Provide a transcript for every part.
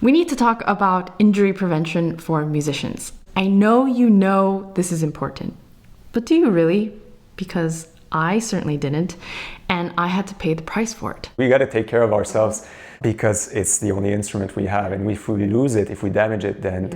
We need to talk about injury prevention for musicians. I know you know this is important, but do you really? Because I certainly didn't, and I had to pay the price for it. We got to take care of ourselves because it's the only instrument we have, and if we lose it, if we damage it, then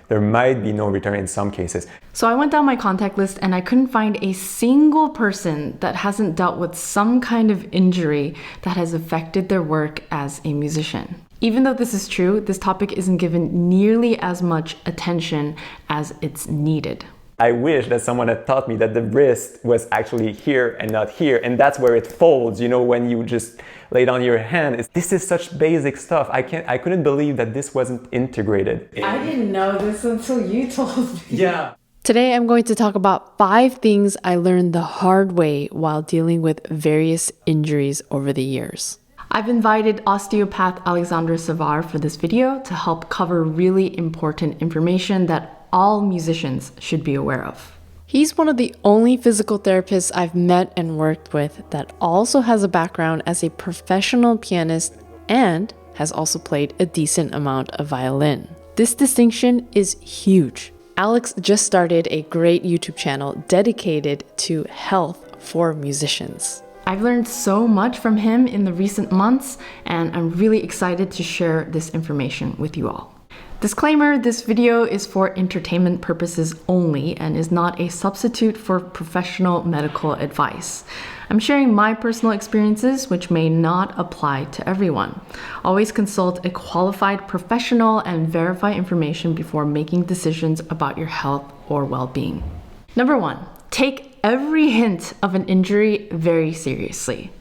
there might be no return in some cases. So I went down my contact list and I couldn't find a single person that hasn't dealt with some kind of injury that has affected their work as a musician. Even though this is true, this topic isn't given nearly as much attention as it's needed. I wish that someone had taught me that the wrist was actually here and not here, and that's where it folds, you know, when you just lay down your hand. This is such basic stuff. I couldn't believe that this wasn't integrated. I didn't know this until you told me. Yeah. Today I'm going to talk about 5 things I learned the hard way while dealing with various injuries over the years. I've invited osteopath Alexandre Savard for this video to help cover really important information that all musicians should be aware of. He's one of the only physical therapists I've met and worked with that also has a background as a professional pianist and has also played a decent amount of violin. This distinction is huge. Alex just started a great YouTube channel dedicated to health for musicians. I've learned so much from him in the recent months, and I'm really excited to share this information with you all. Disclaimer, this video is for entertainment purposes only and is not a substitute for professional medical advice. I'm sharing my personal experiences, which may not apply to everyone. Always consult a qualified professional and verify information before making decisions about your health or well-being. Number 1, take every hint of an injury very seriously.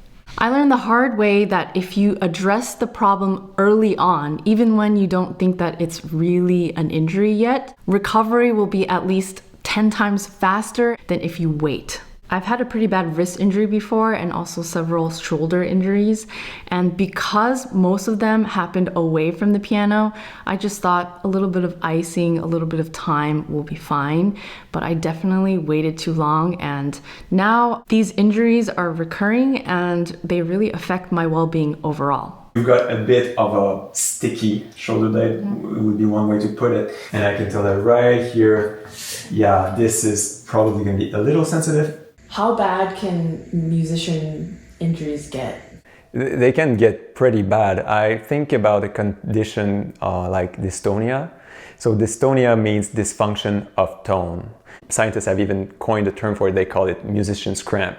I learned the hard way that if you address the problem early on, even when you don't think that it's really an injury yet, recovery will be at least 10 times faster than if you wait. I've had a pretty bad wrist injury before and also several shoulder injuries. And because most of them happened away from the piano, I just thought a little bit of icing, a little bit of time will be fine. But I definitely waited too long. And now these injuries are recurring and they really affect my well-being overall. You've got a bit of a sticky shoulder blade, would be one way to put it. And I can tell that right here, yeah, this is probably going to be a little sensitive. How bad can musician injuries get? They can get pretty bad. I think about a condition like dystonia. So dystonia means dysfunction of tone. Scientists have even coined a term for it. They call it musician's cramp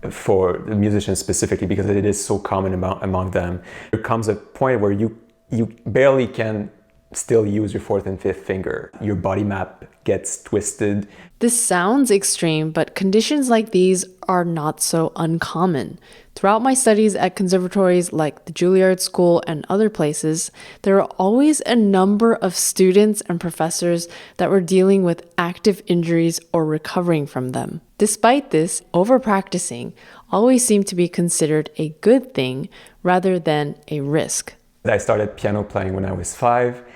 for the musicians specifically because it is so common among them. There comes a point where you barely can still use your 4th and 5th finger. Your body map gets twisted. This sounds extreme, but conditions like these are not so uncommon. Throughout my studies at conservatories like the Juilliard School and other places, there are always a number of students and professors that were dealing with active injuries or recovering from them. Despite this, over-practicing always seemed to be considered a good thing rather than a risk. I started piano playing when I was 5.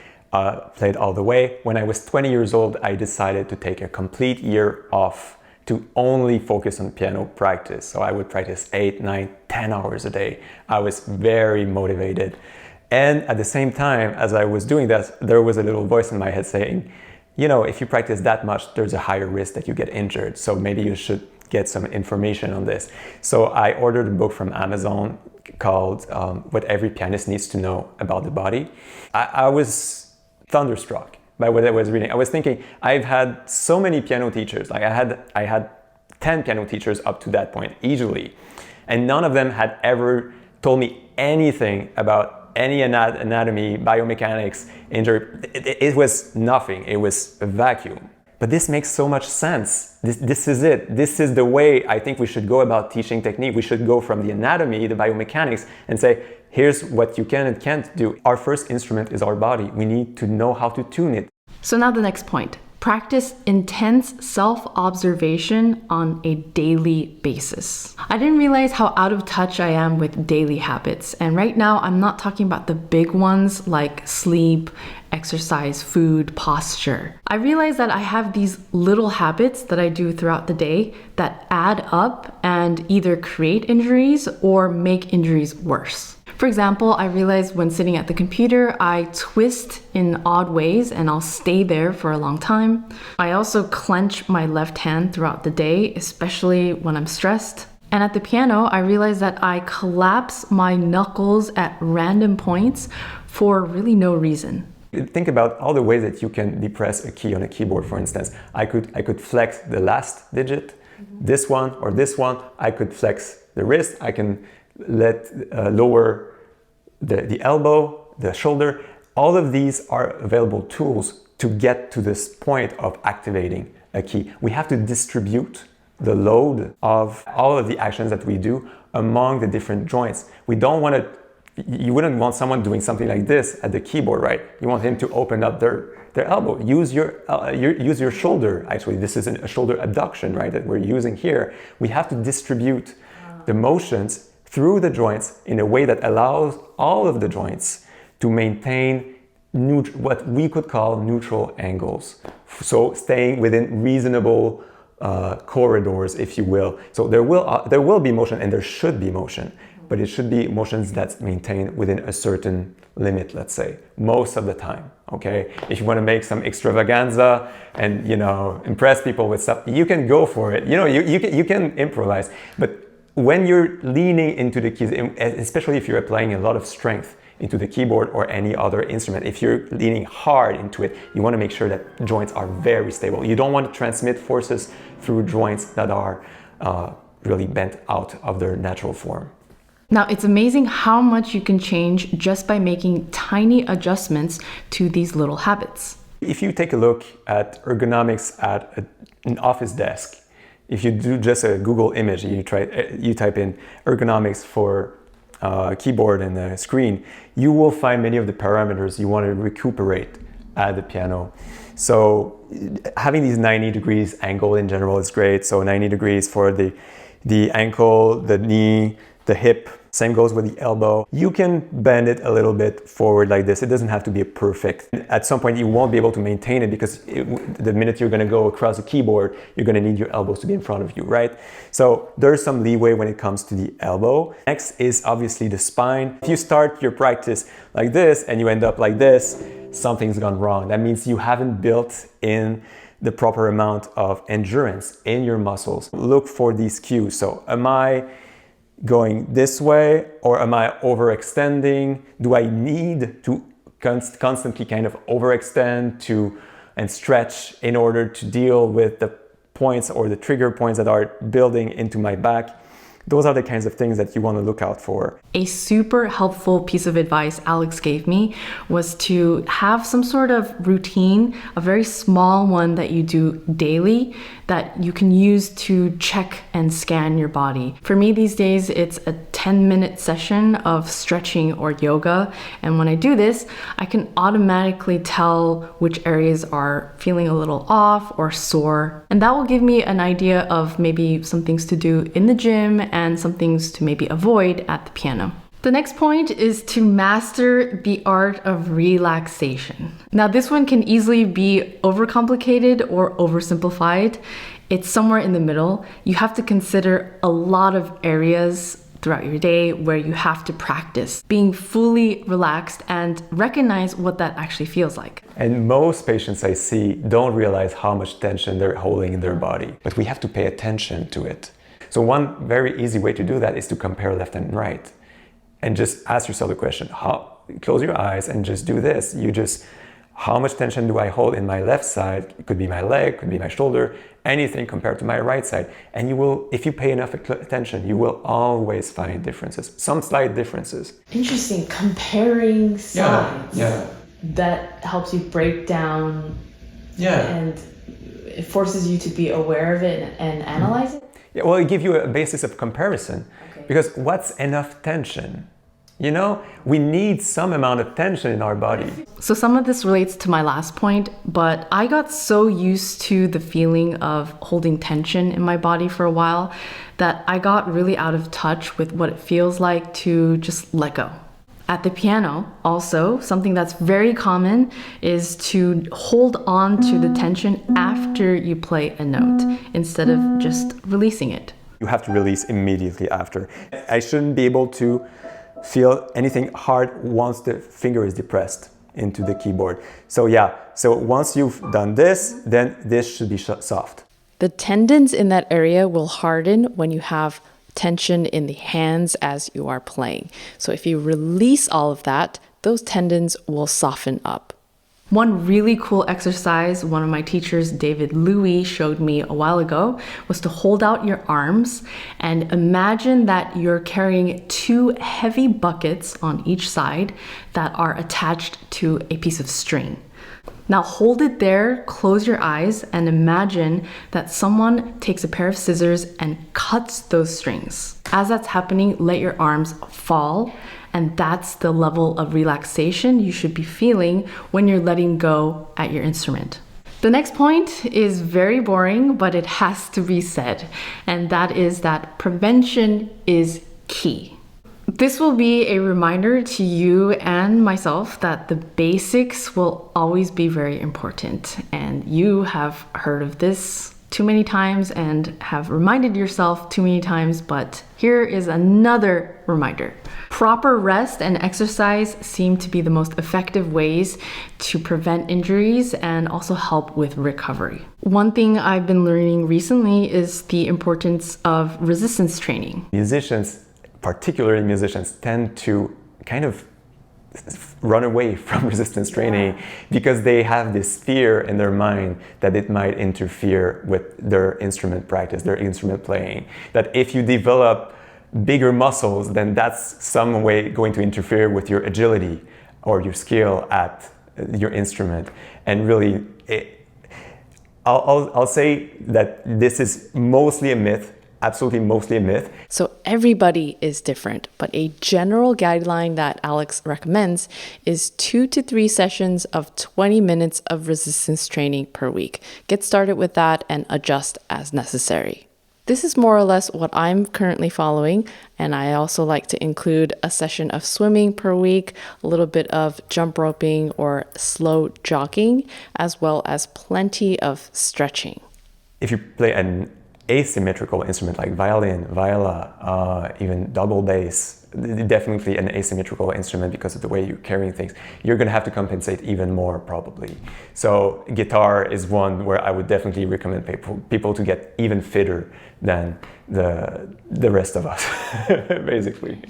Played all the way. When I was 20 years old, I decided to take a complete year off to only focus on piano practice. So I would practice 8, 9, 10 hours a day. I was very motivated. And at the same time, as I was doing that, there was a little voice in my head saying, you know, if you practice that much, there's a higher risk that you get injured. So maybe you should get some information on this. So I ordered a book from Amazon called What Every Pianist Needs to Know About the Body. I was thunderstruck by what I was reading. I was thinking, I've had so many piano teachers. Like I had 10 piano teachers up to that point, easily. And none of them had ever told me anything about any anatomy, biomechanics, injury. It was nothing. It was a vacuum. But this makes so much sense. This is it. This is the way I think we should go about teaching technique. We should go from the anatomy, the biomechanics, and say, here's what you can and can't do. Our first instrument is our body. We need to know how to tune it. So now the next point. Practice intense self-observation on a daily basis. I didn't realize how out of touch I am with daily habits. And right now, I'm not talking about the big ones like sleep, exercise, food, posture. I realize that I have these little habits that I do throughout the day that add up and either create injuries or make injuries worse. For example, I realized when sitting at the computer, I twist in odd ways and I'll stay there for a long time. I also clench my left hand throughout the day, especially when I'm stressed. And at the piano, I realized that I collapse my knuckles at random points for really no reason. Think about all the ways that you can depress a key on a keyboard, for instance. I could flex the last digit, this one or this one. I could flex the wrist. I can lower the elbow, the shoulder. All of these are available tools to get to this point of activating a key. We have to distribute the load of all of the actions that we do among the different joints. You wouldn't want someone doing something like this at the keyboard, right? You want him to open up their elbow. Use your shoulder. Actually, this is a shoulder abduction, right, that we're using here. We have to distribute the motions through the joints in a way that allows all of the joints to maintain what we could call neutral angles. So staying within reasonable corridors, if you will. So there will be motion, and there should be motion, but it should be motions that's maintained within a certain limit, let's say, most of the time, okay? If you want to make some extravaganza and, impress people with stuff, you can go for it. You can improvise, but when you're leaning into the keys, especially if you're applying a lot of strength into the keyboard or any other instrument, if you're leaning hard into it, you want to make sure that joints are very stable. You don't want to transmit forces through joints that are really bent out of their natural form. Now, it's amazing how much you can change just by making tiny adjustments to these little habits. If you take a look at ergonomics at an office desk, if you do just a Google image, you type in ergonomics for keyboard and the screen, you will find many of the parameters you want to recuperate at the piano. So having these 90 degrees angle in general is great. So 90 degrees for the ankle, the knee, the hip. Same goes with the elbow. You can bend it a little bit forward like this. It doesn't have to be perfect. At some point, you won't be able to maintain it because the minute you're going to go across the keyboard, you're going to need your elbows to be in front of you, right? So there's some leeway when it comes to the elbow. Next is obviously the spine. If you start your practice like this and you end up like this, something's gone wrong. That means you haven't built in the proper amount of endurance in your muscles. Look for these cues. So am I going this way, or am I overextending? Do I need to constantly kind of overextend and stretch in order to deal with the points or the trigger points that are building into my back? Those are the kinds of things that you want to look out for. A super helpful piece of advice Alex gave me was to have some sort of routine, a very small one that you do daily that you can use to check and scan your body. For me these days, it's a 10-minute session of stretching or yoga. And when I do this, I can automatically tell which areas are feeling a little off or sore. And that will give me an idea of maybe some things to do in the gym and some things to maybe avoid at the piano. The next point is to master the art of relaxation. Now, this one can easily be overcomplicated or oversimplified. It's somewhere in the middle. You have to consider a lot of areas throughout your day where you have to practice being fully relaxed and recognize what that actually feels like. And most patients I see don't realize how much tension they're holding in their body, but we have to pay attention to it. So one very easy way to do that is to compare left and right. And just ask yourself the question, close your eyes and just do this. How much tension do I hold in my left side? It could be my leg, could be my shoulder, anything compared to my right side. And if you pay enough attention, you will always find differences, some slight differences. Interesting, comparing sides. Yeah. That helps you break down. Yeah. And it forces you to be aware of it and analyze it. Yeah, well, it gives you a basis of comparison. Okay. Because what's enough tension? We need some amount of tension in our body. So some of this relates to my last point, but I got so used to the feeling of holding tension in my body for a while that I got really out of touch with what it feels like to just let go. At the piano, also, something that's very common is to hold on to the tension after you play a note instead of just releasing it. You have to release immediately after. I shouldn't be able to feel anything hard once the finger is depressed into the keyboard. So yeah, so once you've done this, then this should be soft. The tendons in that area will harden when you have tension in the hands as you are playing. So if you release all of that, those tendons will soften up. One really cool exercise one of my teachers, David Louis, showed me a while ago was to hold out your arms and imagine that you're carrying two heavy buckets on each side that are attached to a piece of string. Now hold it there, close your eyes, and imagine that someone takes a pair of scissors and cuts those strings. As that's happening, let your arms fall, and that's the level of relaxation you should be feeling when you're letting go at your instrument. The next point is very boring, but it has to be said, and that is that prevention is key. This will be a reminder to you and myself that the basics will always be very important. And you have heard of this too many times and have reminded yourself too many times, but here is another reminder. Proper rest and exercise seem to be the most effective ways to prevent injuries and also help with recovery. One thing I've been learning recently is the importance of resistance training. Musicians, particularly musicians, tend to kind of run away from resistance training because they have this fear in their mind that it might interfere with their instrument practice, their instrument playing. That if you develop bigger muscles, then that's some way going to interfere with your agility or your skill at your instrument. And really, I'll say that this is mostly a myth. Absolutely mostly a myth. So everybody is different, but a general guideline that Alex recommends is 2 to 3 sessions of 20 minutes of resistance training per week. Get started with that and adjust as necessary. This is more or less what I'm currently following, and I also like to include a session of swimming per week, a little bit of jump roping or slow jogging, as well as plenty of stretching. If you play an asymmetrical instrument like violin, viola, even double bass, definitely an asymmetrical instrument because of the way you're carrying things, you're going to have to compensate even more probably. So guitar is one where I would definitely recommend people to get even fitter than the rest of us, basically.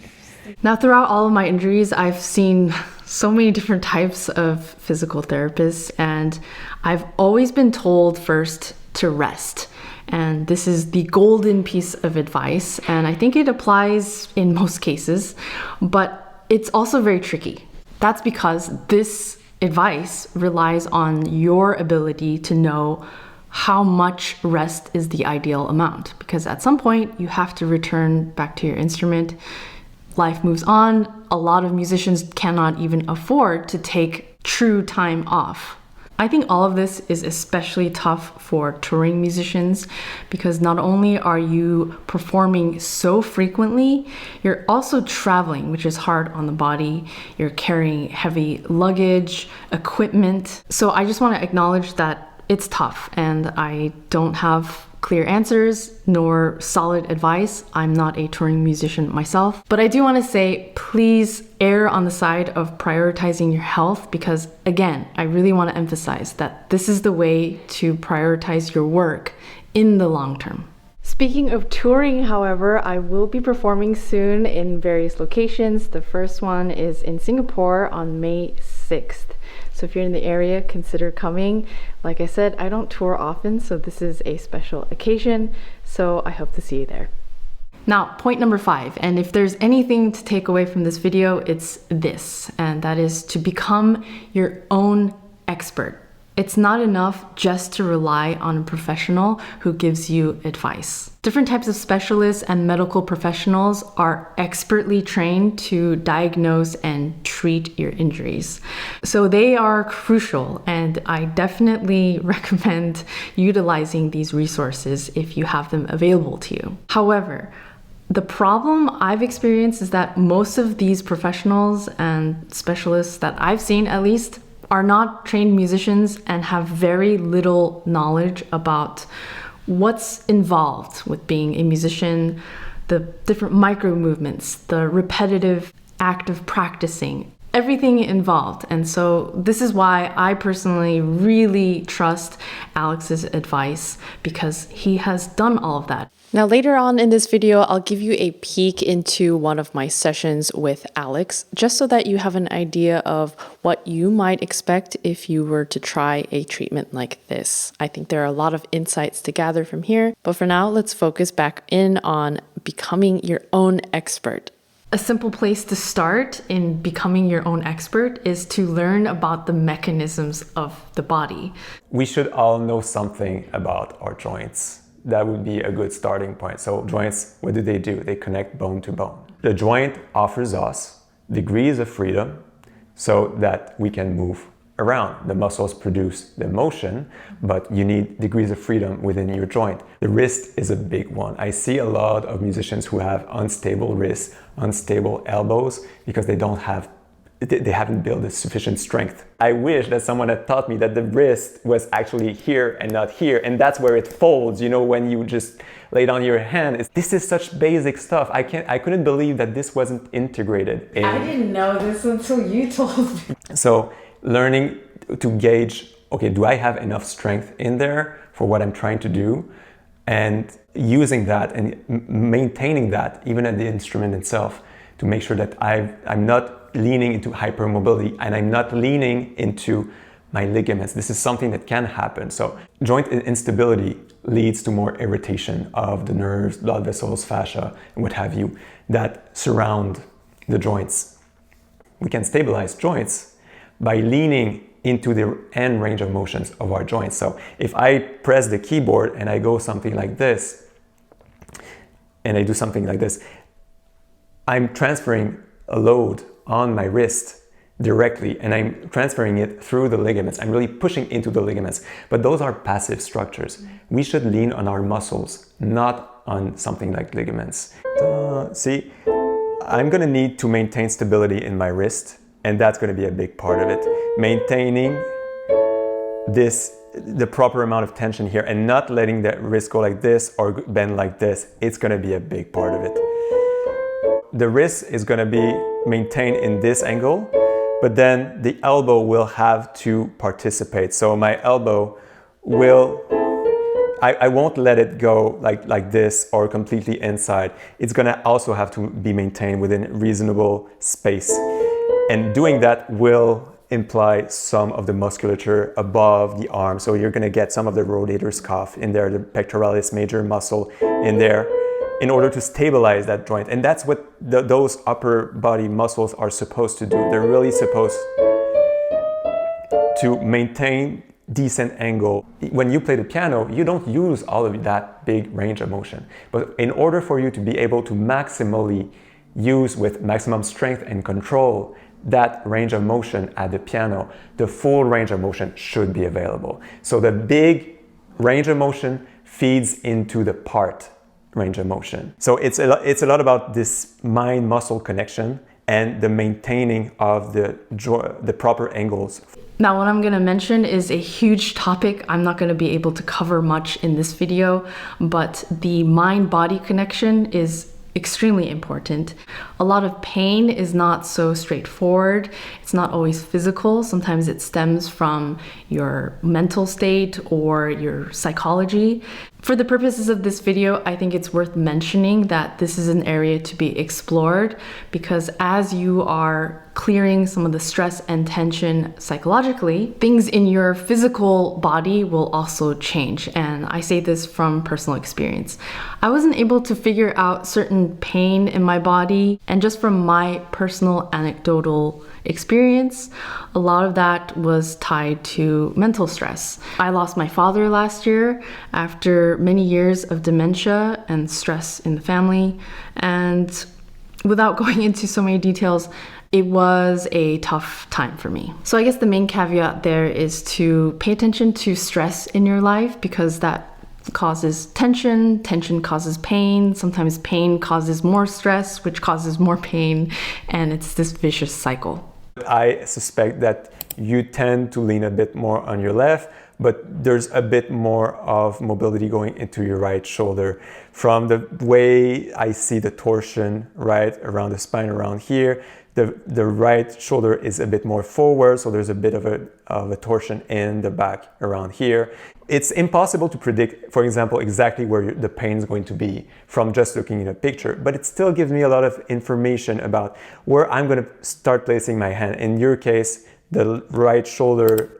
Now, throughout all of my injuries, I've seen so many different types of physical therapists, and I've always been told first to rest. And this is the golden piece of advice, and I think it applies in most cases, but it's also very tricky. That's because this advice relies on your ability to know how much rest is the ideal amount, because at some point you have to return back to your instrument. Life moves on. A lot of musicians cannot even afford to take true time off. I think all of this is especially tough for touring musicians because not only are you performing so frequently, you're also traveling, which is hard on the body. You're carrying heavy luggage, equipment. So I just want to acknowledge that it's tough and I don't have clear answers nor solid advice. I'm not a touring musician myself, but I do want to say, please err on the side of prioritizing your health because again, I really want to emphasize that this is the way to prioritize your work in the long term. Speaking of touring, however, I will be performing soon in various locations. The first one is in Singapore on May 6th. So if you're in the area, consider coming. Like I said, I don't tour often, so this is a special occasion. So I hope to see you there. Now, point number 5, and if there's anything to take away from this video, it's this, and that is to become your own expert. It's not enough just to rely on a professional who gives you advice. Different types of specialists and medical professionals are expertly trained to diagnose and treat your injuries. So they are crucial, and I definitely recommend utilizing these resources if you have them available to you. However, the problem I've experienced is that most of these professionals and specialists that I've seen at least are not trained musicians and have very little knowledge about what's involved with being a musician, the different micro movements, the repetitive act of practicing, everything involved. And so this is why I personally really trust Alex's advice, because he has done all of that. Now, later on in this video, I'll give you a peek into one of my sessions with Alex, just so that you have an idea of what you might expect if you were to try a treatment like this. I think there are a lot of insights to gather from here, but for now, let's focus back in on becoming your own expert. A simple place to start in becoming your own expert is to learn about the mechanisms of the body. We should all know something about our joints. That would be a good starting point. So joints, what do? They connect bone to bone. The joint offers us degrees of freedom so that we can move around. The muscles produce the motion, but you need degrees of freedom within your joint. The wrist is a big one. I see a lot of musicians who have unstable wrists, unstable elbows, because they haven't built a sufficient strength. I wish that someone had taught me that the wrist was actually here and not here, and that's where it folds, you know, when you just lay down your hand. This is such basic stuff. I couldn't believe that this wasn't integrated in. I didn't know this until you told me. So learning to gauge, okay, do I have enough strength in there for what I'm trying to do? And using that and maintaining that even at the instrument itself to make sure that I'm not leaning into hypermobility and I'm not leaning into my ligaments. This is something that can happen. So joint instability leads to more irritation of the nerves, blood vessels, fascia, and what have you that surround the joints. We can stabilize joints by leaning into the end range of motions of our joints. So if I press the keyboard and I go something like this, and I do something like this, I'm transferring a load on my wrist directly, and I'm transferring it through the ligaments. I'm really pushing into the ligaments, but those are passive structures. We should lean on our muscles, not on something like ligaments. See, I'm gonna need to maintain stability in my wrist, and that's gonna be a big part of it. Maintaining the proper amount of tension here and not letting the wrist go like this or bend like this, it's gonna be a big part of it. The wrist is gonna be maintained in this angle, but then the elbow will have to participate. So my elbow will, I won't let it go like this or completely inside. It's gonna also have to be maintained within reasonable space. And doing that will imply some of the musculature above the arm. So you're gonna get some of the rotator cuff in there, the pectoralis major muscle in there, in order to stabilize that joint. And that's what those upper body muscles are supposed to do. They're really supposed to maintain decent angle. When you play the piano, you don't use all of that big range of motion. But in order for you to be able to maximally use with maximum strength and control that range of motion at the piano, the full range of motion should be available. So the big range of motion feeds into the part range of motion. So it's a lot about this mind-muscle connection and the maintaining of the proper angles. Now, what I'm going to mention is a huge topic. I'm not going to be able to cover much in this video, but the mind-body connection is extremely important. A lot of pain is not so straightforward. It's not always physical. Sometimes it stems from your mental state or your psychology. For the purposes of this video, I think it's worth mentioning that this is an area to be explored, because as you are clearing some of the stress and tension psychologically, things in your physical body will also change. And I say this from personal experience. I wasn't able to figure out certain pain in my body, and just from my personal anecdotal experience, a lot of that was tied to mental stress. I lost my father last year after many years of dementia and stress in the family. And without going into so many details, it was a tough time for me. So I guess the main caveat there is to pay attention to stress in your life, because that causes tension, tension causes pain, sometimes pain causes more stress, which causes more pain, and it's this vicious cycle. I suspect that you tend to lean a bit more on your left, but there's a bit more of mobility going into your right shoulder. From the way I see the torsion right around the spine around here, the right shoulder is a bit more forward, so there's a bit of a torsion in the back around here. It's impossible to predict, for example, exactly where the pain is going to be from just looking at a picture, but it still gives me a lot of information about where I'm going to start placing my hand. In your case, the right shoulder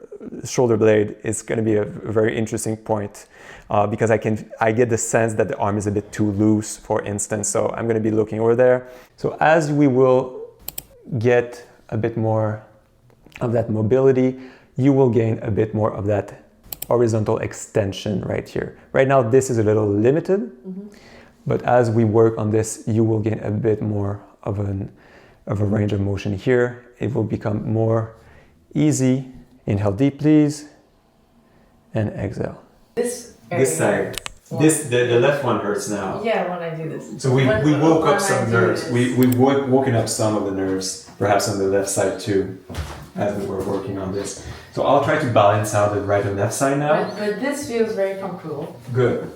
blade is going to be a very interesting point because I get the sense that the arm is a bit too loose, for instance, so I'm going to be looking over there. So as we will get a bit more of that mobility, you will gain a bit more of that horizontal extension right here. Right now this is a little limited, but as we work on this, you will gain a bit more of a range of motion here. It will become more easy. Inhale deep, please, and exhale. This side. The left one hurts now. Yeah, when I do this. So we woke up some nerves. We've woken up some of the nerves, perhaps on the left side too, as we were working on this. So I'll try to balance out the right and left side now. But this feels very comfortable. Good.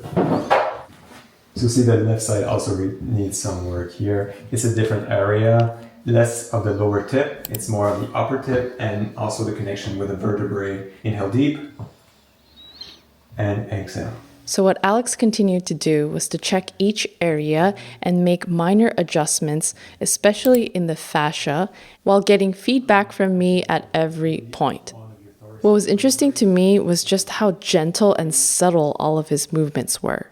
So see that left side also needs some work here. It's a different area. Less of the lower tip, it's more of the upper tip, and also the connection with the vertebrae. Inhale deep and exhale. So what Alex continued to do was to check each area and make minor adjustments, especially in the fascia, while getting feedback from me at every point. What was interesting to me was just how gentle and subtle all of his movements were.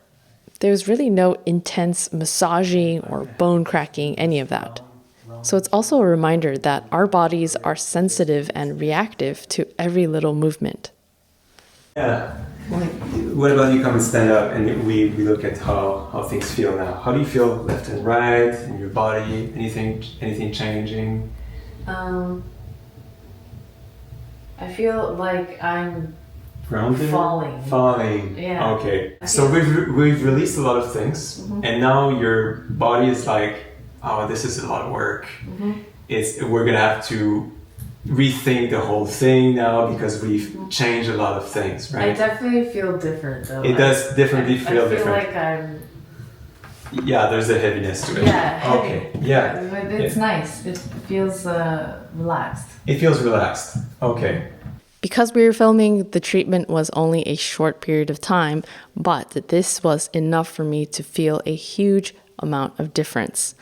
There was really no intense massaging or bone cracking, any of that. So it's also a reminder that our bodies are sensitive and reactive to every little movement. Yeah. What about you come and stand up and we look at how things feel now? How do you feel left and right in your body? Anything changing? I feel like I'm grounded? Falling. Yeah. Okay. So we've released a lot of things, and now your body is like, oh, this is a lot of work. We're gonna have to rethink the whole thing now because we've changed a lot of things, right? I definitely feel different though. It does definitely feel different. I feel like I'm... Yeah, there's a heaviness to it. Yeah, heavy. Okay, yeah. But it's nice. It feels relaxed. It feels relaxed. Okay. Because we were filming, the treatment was only a short period of time, but this was enough for me to feel a huge amount of difference.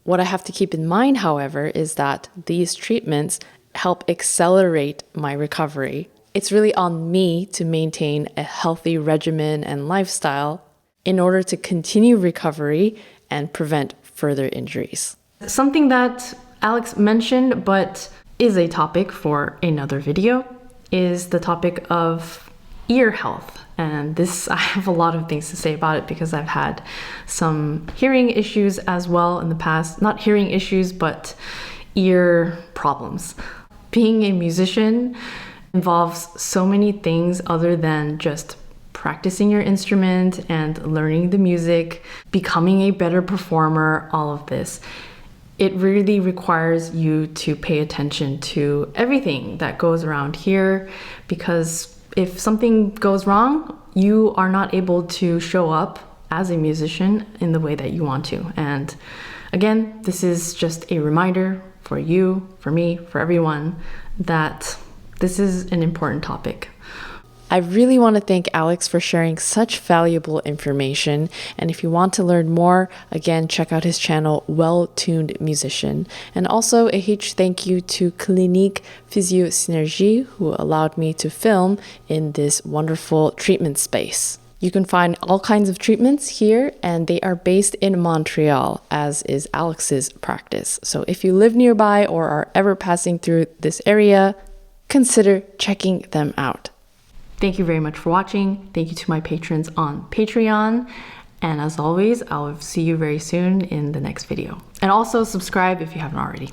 What I have to keep in mind, however, is that these treatments help accelerate my recovery. It's really on me to maintain a healthy regimen and lifestyle in order to continue recovery and prevent further injuries. Something that Alex mentioned, but is a topic for another video, is the topic of ear health. And this, I have a lot of things to say about it because I've had some hearing issues as well in the past. Not hearing issues, but ear problems. Being a musician involves so many things other than just practicing your instrument and learning the music, becoming a better performer, all of this. It really requires you to pay attention to everything that goes around here, because if something goes wrong, you are not able to show up as a musician in the way that you want to. And again, this is just a reminder for you, for me, for everyone, that this is an important topic. I really want to thank Alex for sharing such valuable information. And if you want to learn more, again, check out his channel, Well-Tuned Musician. And also a huge thank you to Clinique Physio Synergie, who allowed me to film in this wonderful treatment space. You can find all kinds of treatments here, and they are based in Montreal, as is Alex's practice. So if you live nearby or are ever passing through this area, consider checking them out. Thank you very much for watching. Thank you to my patrons on Patreon. And as always, I'll see you very soon in the next video. And also subscribe if you haven't already.